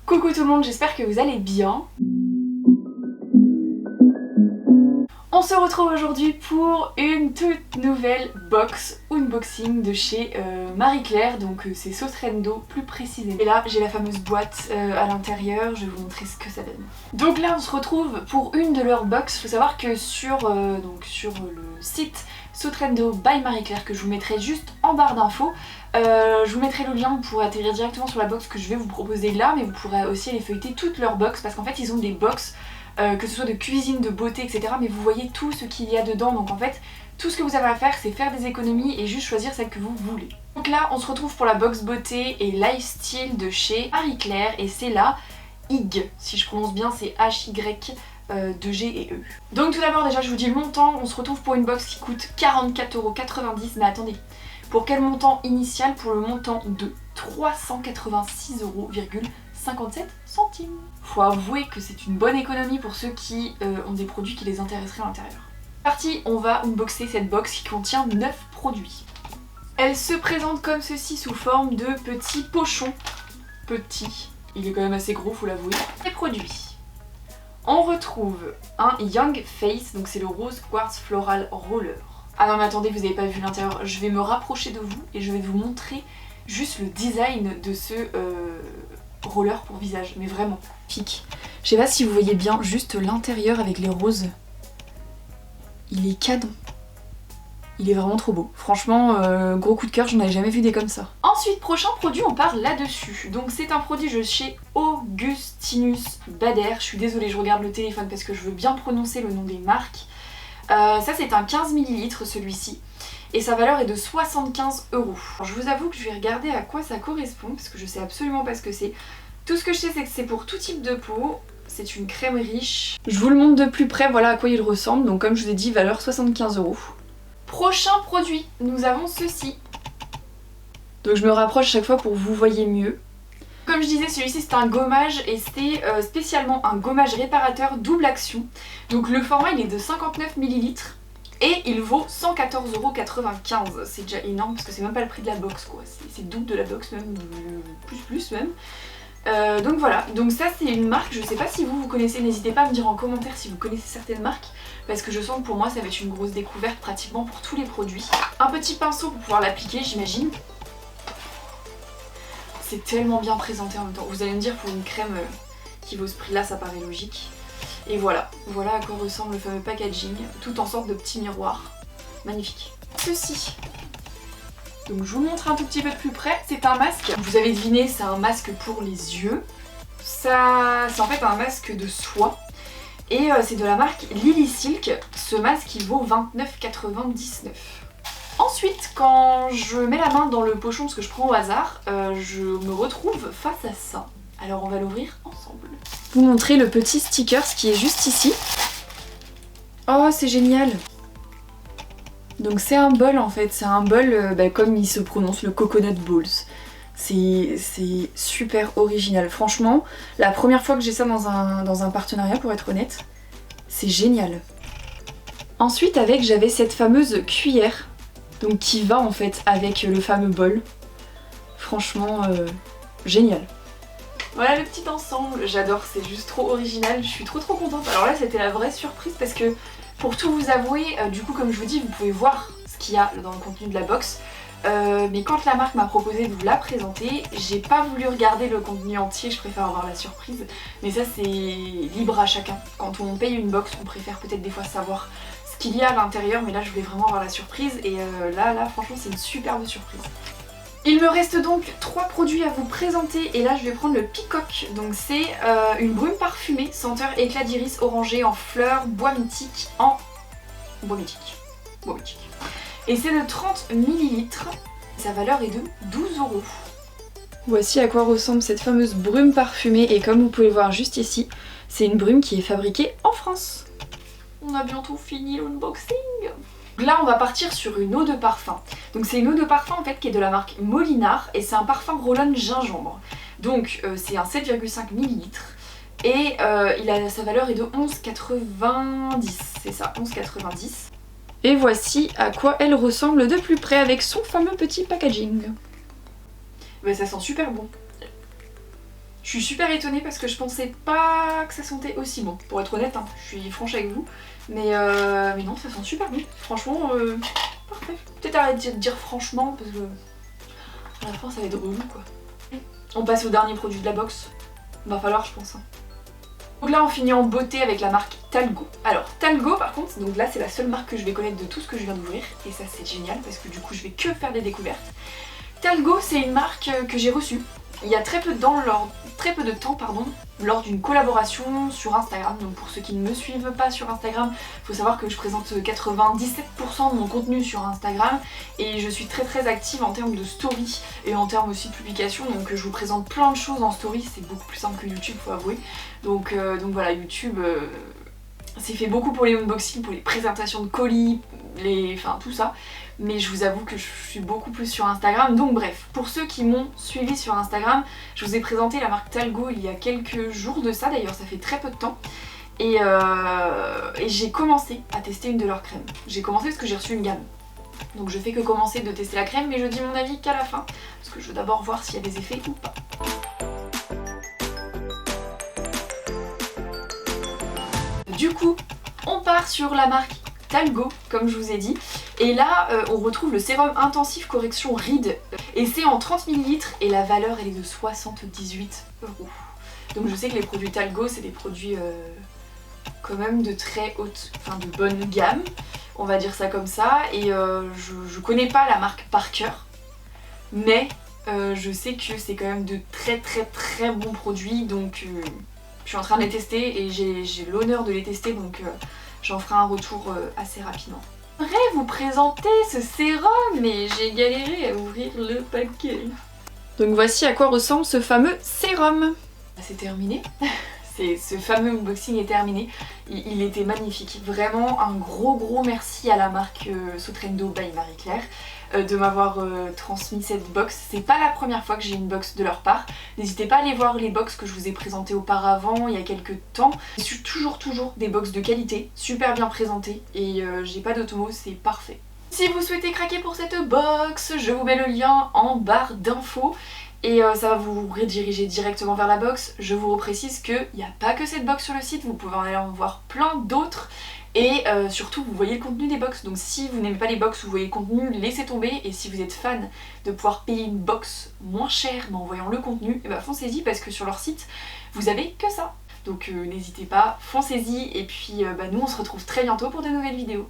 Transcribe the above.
Coucou tout le monde, j'espère que vous allez bien. On se retrouve aujourd'hui pour une toute nouvelle box unboxing de chez Marie Claire, donc c'est Sotrendo plus précisément. Et là j'ai la fameuse boîte à l'intérieur, je vais vous montrer ce que ça donne. Donc là on se retrouve pour une de leurs box. Faut savoir que sur le site Sotrendo by Marie Claire, que je vous mettrai juste en barre d'infos, je vous mettrai le lien pour atterrir directement sur la box que je vais vous proposer là, mais vous pourrez aussi aller feuilleter toutes leurs box parce qu'en fait ils ont des box que ce soit de cuisine, de beauté, etc. Mais vous voyez tout ce qu'il y a dedans, donc en fait tout ce que vous avez à faire c'est faire des économies et juste choisir celle que vous voulez. Donc là on se retrouve pour la box beauté et lifestyle de chez Marie Claire et c'est la IG, si je prononce bien c'est H-Y. De G et E. Donc tout d'abord déjà je vous dis le montant, on se retrouve pour une box qui coûte 44,90€, mais attendez, pour quel montant initial? Pour le montant de 386,57€. Faut avouer que c'est une bonne économie pour ceux qui ont des produits qui les intéresseraient à l'intérieur. Parti, on va unboxer cette box qui contient 9 produits. Elle se présente comme ceci sous forme de petits pochons. Petit, il est quand même assez gros faut l'avouer. Les produits. On retrouve un Young Face, donc c'est le Rose Quartz Floral Roller. Ah non mais attendez, vous n'avez pas vu l'intérieur, je vais me rapprocher de vous et je vais vous montrer juste le design de ce roller pour visage, mais vraiment pique. Je sais pas si vous voyez bien juste l'intérieur avec les roses. Il est canon. Il est vraiment trop beau. Franchement, gros coup de cœur, j'en avais jamais vu des comme ça. Ensuite, prochain produit, on part là-dessus. Donc c'est un produit de chez Augustinus Bader. Je suis désolée, je regarde le téléphone parce que je veux bien prononcer le nom des marques. Ça c'est un 15 ml celui-ci. Et sa valeur est de 75€. Alors, je vous avoue que je vais regarder à quoi ça correspond parce que je sais absolument pas ce que c'est. Tout ce que je sais c'est que c'est pour tout type de peau. C'est une crème riche. Je vous le montre de plus près, voilà à quoi il ressemble. Donc comme je vous ai dit, valeur 75€. Prochain produit, nous avons ceci. Donc je me rapproche chaque fois pour que vous voyez mieux. Comme je disais, celui-ci c'est un gommage et c'est spécialement un gommage réparateur double action. Donc le format il est de 59 ml et il vaut 114,95€. C'est déjà énorme parce que c'est même pas le prix de la box quoi. C'est double de la box même, plus même. Donc voilà, donc ça c'est une marque, je sais pas si vous connaissez, n'hésitez pas à me dire en commentaire si vous connaissez certaines marques parce que je sens que pour moi ça va être une grosse découverte pratiquement pour tous les produits. Un petit pinceau pour pouvoir l'appliquer j'imagine. C'est tellement bien présenté en même temps, vous allez me dire pour une crème qui vaut ce prix là ça paraît logique. Et voilà, voilà à quoi ressemble le fameux packaging, tout en sorte de petits miroirs, magnifique. Ceci. Donc je vous montre un tout petit peu de plus près, c'est un masque, vous avez deviné c'est un masque pour les yeux. Ça, c'est en fait un masque de soie et c'est de la marque Lily Silk. Ce masque il vaut 29,99€. Ensuite quand je mets la main dans le pochon, parce que je prends au hasard, je me retrouve face à ça. Alors on va l'ouvrir ensemble. Vous montrer le petit sticker qui est juste ici. Oh c'est génial! Donc c'est un bol en fait, c'est un bol comme il se prononce, le Coconut Balls. C'est super original. Franchement, la première fois que j'ai ça dans un partenariat pour être honnête, c'est génial. Ensuite j'avais cette fameuse cuillère, donc qui va en fait avec le fameux bol. Franchement, génial. Voilà le petit ensemble, j'adore, c'est juste trop original, je suis trop contente. Alors là c'était la vraie surprise parce que pour tout vous avouer, du coup comme je vous dis, vous pouvez voir ce qu'il y a dans le contenu de la box. Mais quand la marque m'a proposé de vous la présenter, j'ai pas voulu regarder le contenu entier, je préfère avoir la surprise. Mais ça c'est libre à chacun. Quand on paye une box, on préfère peut-être des fois savoir ce qu'il y a à l'intérieur, mais là je voulais vraiment avoir la surprise et là franchement c'est une superbe surprise. Il me reste donc 3 produits à vous présenter et là je vais prendre le Peacock. Donc c'est une brume parfumée, senteur éclat d'iris orangé en fleurs, bois mythique bois mythique. Et c'est de 30 ml. Sa valeur est de 12€. Voici à quoi ressemble cette fameuse brume parfumée et comme vous pouvez le voir juste ici, c'est une brume qui est fabriquée en France. On a bientôt fini l'unboxing. Là on va partir sur une eau de parfum. Donc c'est une eau de parfum en fait qui est de la marque Molinard et c'est un parfum roll-on gingembre. Donc c'est un 7,5 ml et sa valeur est de 11,90€. C'est ça, 11,90€. Et voici à quoi elle ressemble de plus près avec son fameux petit packaging. Ça sent super bon. Je Je suis super étonnée parce que je pensais pas que ça sentait aussi bon. Pour être honnête, hein, je suis franche avec vous. Mais non, ça sent super bon. Franchement, parfait. Peut-être arrêter de dire franchement parce que à la fin ça va être relou quoi. On passe au dernier produit de la box. Va falloir je pense. Hein. Donc là on finit en beauté avec la marque Talgo. Alors Talgo par contre, donc là c'est la seule marque que je vais connaître de tout ce que je viens d'ouvrir. Et ça c'est génial parce que du coup je vais que faire des découvertes. Talgo c'est une marque que j'ai reçue il y a très peu de temps, lors d'une collaboration sur Instagram. Donc pour ceux qui ne me suivent pas sur Instagram, il faut savoir que je présente 97% de mon contenu sur Instagram et je suis très active en termes de story et en termes aussi de publication. Donc je vous présente plein de choses en story, c'est beaucoup plus simple que YouTube, faut avouer. Donc voilà, YouTube c'est fait beaucoup pour les unboxings, pour les présentations de colis, enfin tout ça. Mais je vous avoue que je suis beaucoup plus sur Instagram. Donc bref, pour ceux qui m'ont suivi sur Instagram, je vous ai présenté la marque Talgo il y a quelques jours de ça, d'ailleurs ça fait très peu de temps. Et j'ai commencé à tester une de leurs crèmes. J'ai commencé parce que j'ai reçu une gamme. Donc je fais que commencer de tester la crème, mais je dis mon avis qu'à la fin. Parce que je veux d'abord voir s'il y a des effets ou pas. Du coup, on part sur la marque Talgo, comme je vous ai dit. Et là, on retrouve le sérum intensif correction rides. Et c'est en 30 ml et la valeur, elle est de 78 €. Donc je sais que les produits Talgo, c'est des produits quand même de très haute, enfin de bonne gamme. On va dire ça comme ça. Et je connais pas la marque par cœur. Mais je sais que c'est quand même de très bons produits. Donc je suis en train de les tester et j'ai l'honneur de les tester. Donc j'en ferai un retour assez rapidement. J'aimerais vous présenter ce sérum, mais j'ai galéré à ouvrir le paquet. Donc voici à quoi ressemble ce fameux sérum. C'est terminé. Ce fameux unboxing est terminé. Il était magnifique. Vraiment un gros merci à la marque Sotrendo by Marie-Claire de m'avoir transmis cette box. C'est pas la première fois que j'ai une box de leur part. N'hésitez pas à aller voir les box que je vous ai présentées auparavant il y a quelques temps. C'est toujours des box de qualité, super bien présentées et j'ai pas d'autres mots, c'est parfait. Si vous souhaitez craquer pour cette box, je vous mets le lien en barre d'infos. Et ça va vous rediriger directement vers la box. Je vous reprécise qu'il n'y a pas que cette box sur le site, vous pouvez en aller en voir plein d'autres. Et surtout vous voyez le contenu des box, donc si vous n'aimez pas les box ou vous voyez le contenu, laissez tomber. Et si vous êtes fan de pouvoir payer une box moins chère mais en voyant le contenu, et bah foncez-y parce que sur leur site vous avez que ça. Donc n'hésitez pas, foncez-y et puis nous on se retrouve très bientôt pour de nouvelles vidéos.